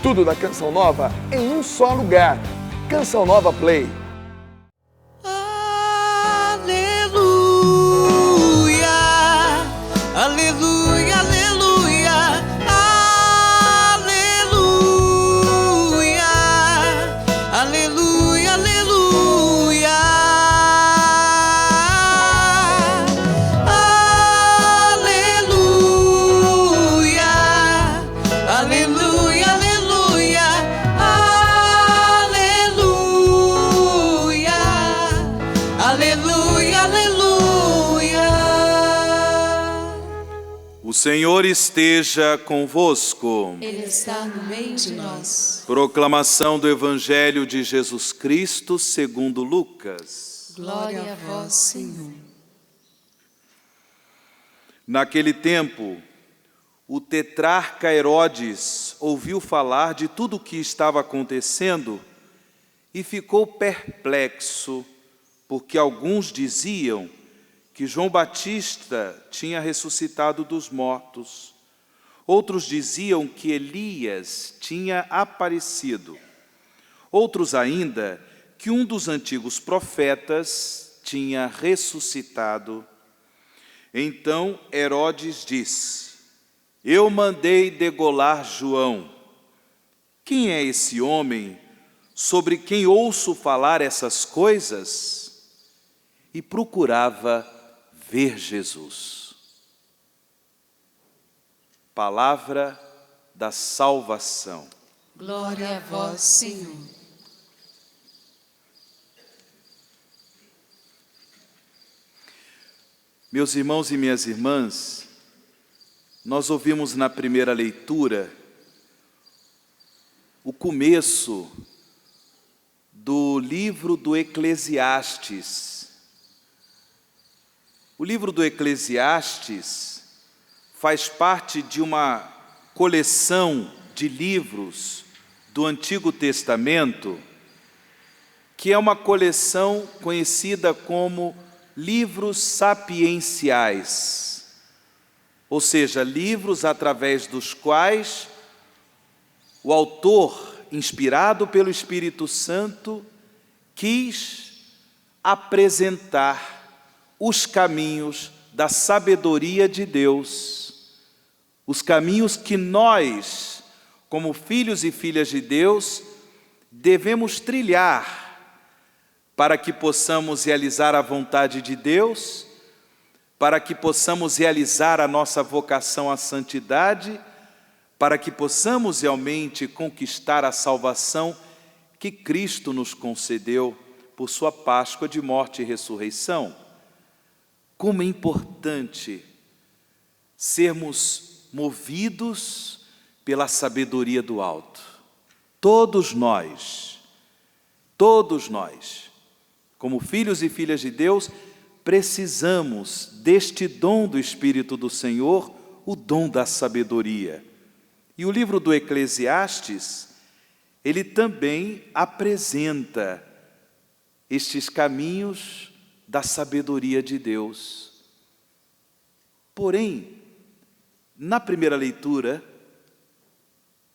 Tudo da Canção Nova em um só lugar. Canção Nova Play. Aleluia, aleluia, aleluia, aleluia, aleluia, aleluia, aleluia, aleluia, aleluia, aleluia, aleluia. O Senhor esteja convosco. Ele está no meio de nós. Proclamação do Evangelho de Jesus Cristo segundo Lucas. Glória a vós, Senhor. Naquele tempo, o tetrarca Herodes ouviu falar de tudo o que estava acontecendo e ficou perplexo, porque alguns diziam que João Batista tinha ressuscitado dos mortos. Outros diziam que Elias tinha aparecido. Outros ainda que um dos antigos profetas tinha ressuscitado. Então Herodes disse: eu mandei degolar João. Quem é esse homem sobre quem ouço falar essas coisas? E procurava ver Jesus. Palavra da salvação. Glória a vós, Senhor. Meus irmãos e minhas irmãs, nós ouvimos na primeira leitura o começo do livro do Eclesiastes. O livro do Eclesiastes faz parte de uma coleção de livros do Antigo Testamento, que é uma coleção conhecida como livros sapienciais, ou seja, livros através dos quais o autor, inspirado pelo Espírito Santo, quis apresentar os caminhos da sabedoria de Deus, os caminhos que nós, como filhos e filhas de Deus, devemos trilhar para que possamos realizar a vontade de Deus, para que possamos realizar a nossa vocação à santidade, para que possamos realmente conquistar a salvação que Cristo nos concedeu por sua Páscoa de morte e ressurreição. Como é importante sermos movidos pela sabedoria do alto. Todos nós, como filhos e filhas de Deus, precisamos deste dom do Espírito do Senhor, o dom da sabedoria. E o livro do Eclesiastes, ele também apresenta estes caminhos da sabedoria de Deus. Porém, na primeira leitura,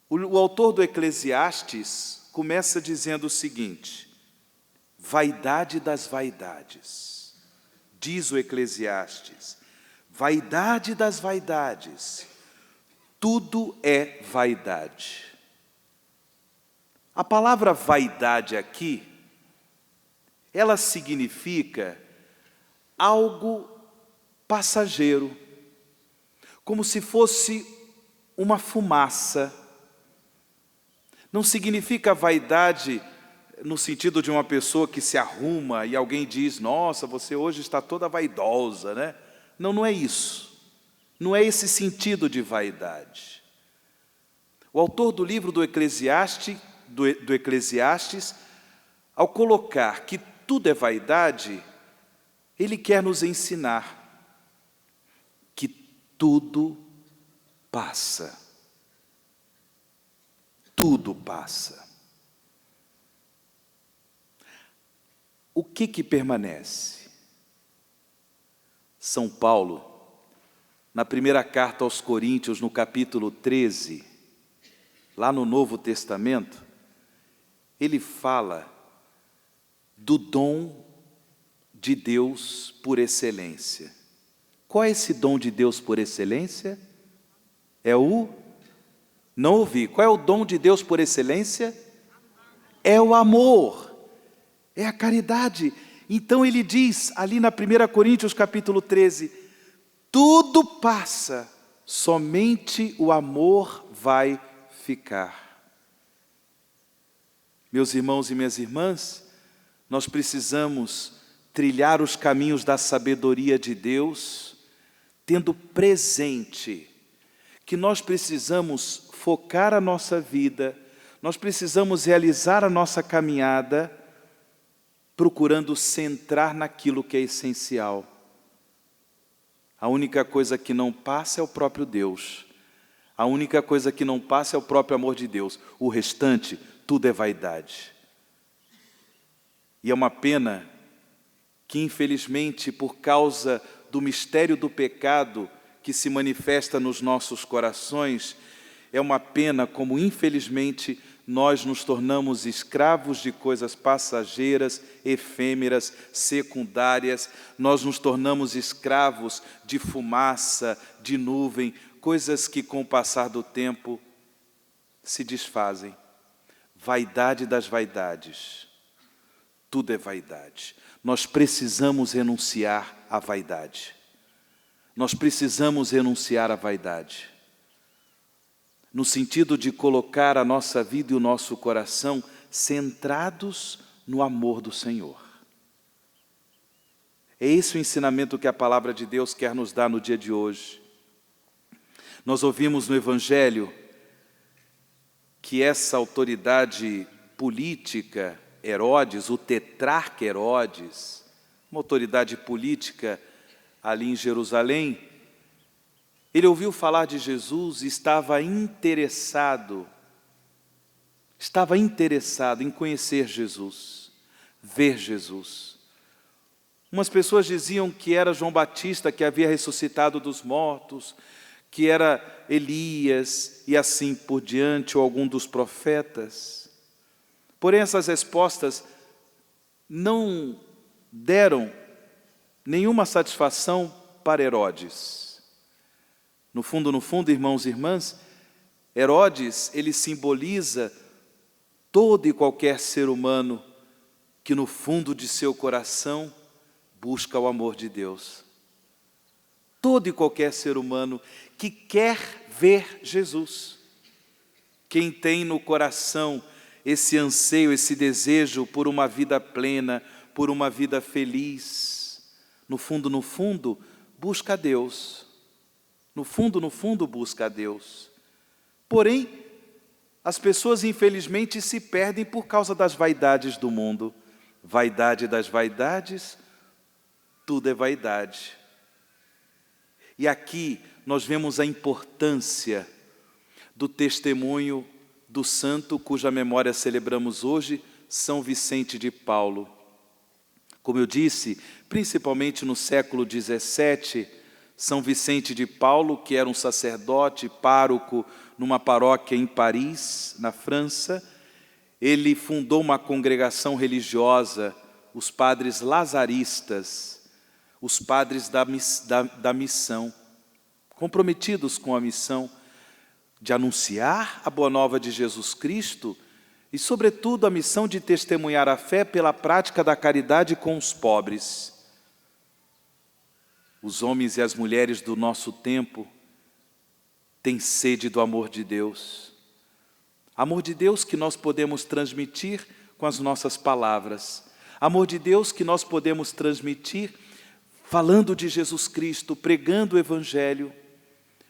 o autor do Eclesiastes começa dizendo o seguinte: vaidade das vaidades. Diz o Eclesiastes, vaidade das vaidades, tudo é vaidade. A palavra vaidade aqui, ela significa algo passageiro, como se fosse uma fumaça. Não significa vaidade no sentido de uma pessoa que se arruma e alguém diz: nossa, você hoje está toda vaidosa, né? Não, não é isso. Não é esse sentido de vaidade. O autor do livro do Eclesiastes, ao colocar que tudo é vaidade, ele quer nos ensinar que tudo passa. Tudo passa. O que permanece? São Paulo, na primeira carta aos Coríntios, no capítulo 13, lá no Novo Testamento, ele fala do dom de Deus por excelência. Qual é esse dom de Deus por excelência? Não ouvi. Qual é o dom de Deus por excelência? É o amor, é a caridade. Então ele diz, ali na 1 Coríntios capítulo 13, tudo passa, somente o amor vai ficar. Meus irmãos e minhas irmãs, nós precisamos trilhar os caminhos da sabedoria de Deus, tendo presente que nós precisamos focar a nossa vida, nós precisamos realizar a nossa caminhada, procurando centrar naquilo que é essencial. A única coisa que não passa é o próprio Deus. A única coisa que não passa é o próprio amor de Deus. O restante, tudo é vaidade. E é uma pena que, infelizmente, por causa do mistério do pecado que se manifesta nos nossos corações, é uma pena como, infelizmente, nós nos tornamos escravos de coisas passageiras, efêmeras, secundárias. Nós nos tornamos escravos de fumaça, de nuvem, coisas que com o passar do tempo se desfazem. Vaidade das vaidades. Tudo é vaidade. Nós precisamos renunciar à vaidade. Nós precisamos renunciar à vaidade. No sentido de colocar a nossa vida e o nosso coração centrados no amor do Senhor. É esse o ensinamento que a palavra de Deus quer nos dar no dia de hoje. Nós ouvimos no Evangelho que essa autoridade política, Herodes, o tetrarca Herodes, uma autoridade política ali em Jerusalém, ele ouviu falar de Jesus e estava interessado em conhecer Jesus, ver Jesus. Umas pessoas diziam que era João Batista que havia ressuscitado dos mortos, que era Elias e assim por diante, ou algum dos profetas. Porém, essas respostas não deram nenhuma satisfação para Herodes. No fundo, irmãos e irmãs, Herodes, ele simboliza todo e qualquer ser humano que no fundo de seu coração busca o amor de Deus. Todo e qualquer ser humano que quer ver Jesus. Quem tem no coração esse anseio, esse desejo por uma vida plena, por uma vida feliz, no fundo, busca a Deus. No fundo, busca a Deus. Porém, as pessoas infelizmente se perdem por causa das vaidades do mundo. Vaidade das vaidades, tudo é vaidade. E aqui nós vemos a importância do testemunho do santo cuja memória celebramos hoje, São Vicente de Paulo. Como eu disse, principalmente no século XVII, São Vicente de Paulo, que era um sacerdote, pároco, numa paróquia em Paris, na França, ele fundou uma congregação religiosa, os padres lazaristas, os padres da missão, comprometidos com a missão de anunciar a boa nova de Jesus Cristo e, sobretudo, a missão de testemunhar a fé pela prática da caridade com os pobres. Os homens e as mulheres do nosso tempo têm sede do amor de Deus. Amor de Deus que nós podemos transmitir com as nossas palavras. Amor de Deus que nós podemos transmitir falando de Jesus Cristo, pregando o Evangelho.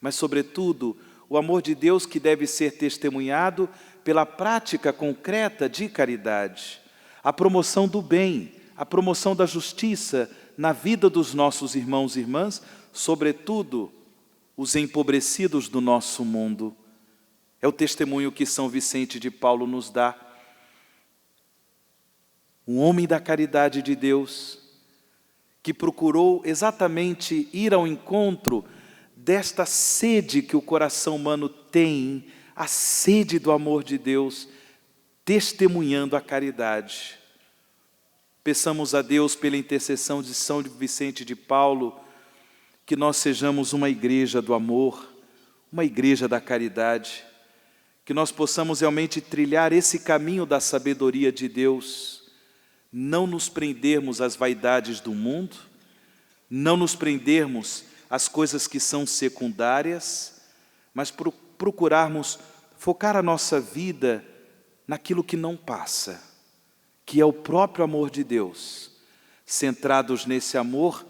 Mas, sobretudo, o amor de Deus que deve ser testemunhado pela prática concreta de caridade. A promoção do bem, a promoção da justiça, na vida dos nossos irmãos e irmãs, sobretudo os empobrecidos do nosso mundo. É o testemunho que São Vicente de Paulo nos dá. Um homem da caridade de Deus, que procurou exatamente ir ao encontro desta sede que o coração humano tem a sede do amor de Deus, testemunhando a caridade. Peçamos a Deus, pela intercessão de São Vicente de Paulo, que nós sejamos uma igreja do amor, uma igreja da caridade, que nós possamos realmente trilhar esse caminho da sabedoria de Deus, não nos prendermos às vaidades do mundo, não nos prendermos às coisas que são secundárias, mas procurarmos focar a nossa vida naquilo que não passa, que é o próprio amor de Deus. Centrados nesse amor,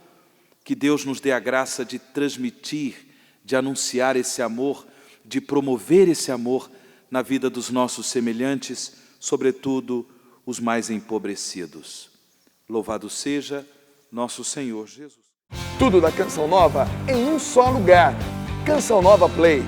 que Deus nos dê a graça de transmitir, de anunciar esse amor, de promover esse amor na vida dos nossos semelhantes, sobretudo os mais empobrecidos. Louvado seja nosso Senhor Jesus. Tudo da Canção Nova em um só lugar. Canção Nova Play.